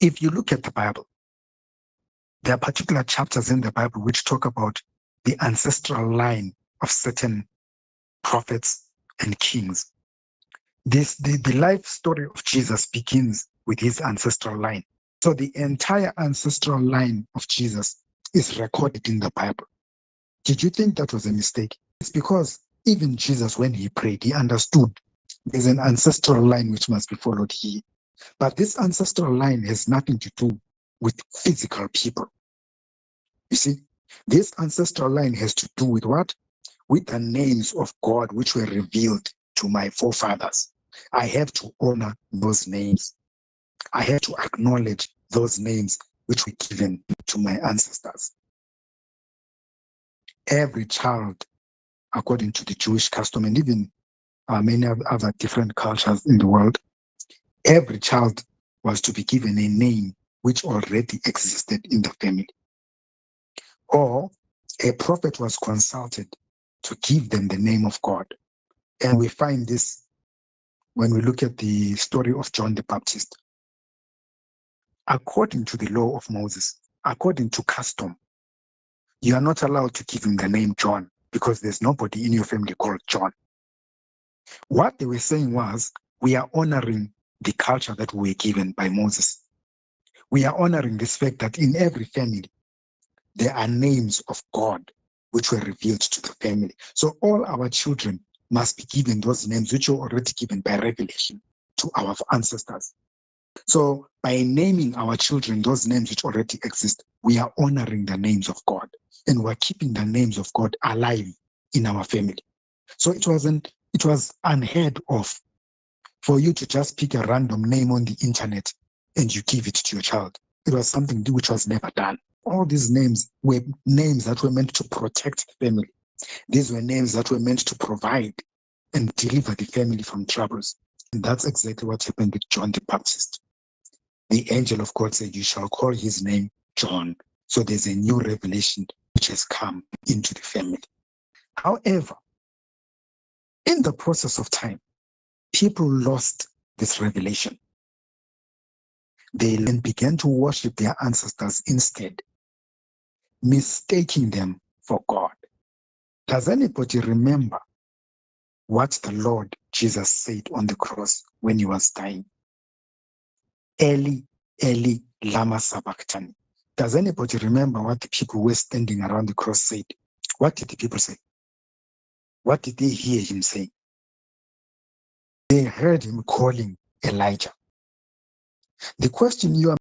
If you look at the Bible, there are particular chapters in the Bible which talk about the ancestral line of certain prophets and kings. The life story of Jesus begins with his ancestral line. So the entire ancestral line of Jesus is recorded in the Bible. Did you think that was a mistake? It's because even Jesus, when he prayed, he understood there's an ancestral line which must be followed here. But this ancestral line has nothing to do with physical people. You see, this ancestral line has to do with what? With the names of God which were revealed to my forefathers. I have to honor those names. I have to acknowledge those names which were given to my ancestors. Every child, according to the Jewish custom and even many other different cultures in the world, every child was to be given a name which already existed in the family. Or a prophet was consulted to give them the name of God. And we find this when we look at the story of John the Baptist. According to the law of Moses, according to custom, you are not allowed to give him the name John because there's nobody in your family called John. What they were saying was, we are honoring the culture that we were given by Moses. We are honoring this fact that in every family, there are names of God which were revealed to the family. So all our children must be given those names which were already given by revelation to our ancestors. So by naming our children those names which already exist, we are honoring the names of God, and we're keeping the names of God alive in our family. So it was unheard of for you to just pick a random name on the internet and you give it to your child. It was something which was never done. All these names were names that were meant to protect the family. These were names that were meant to provide and deliver the family from troubles. And that's exactly what happened with John the Baptist. The angel of God said, you shall call his name John. So there's a new revelation which has come into the family. However, in the process of time, people lost this revelation. They then began to worship their ancestors instead, mistaking them for God. Does anybody remember what the Lord Jesus said on the cross when he was dying? Eli, Eli, lama sabachthani. Does anybody remember what the people who were standing around the cross said? What did the people say? What did they hear him say? They heard him calling Elijah. The question you are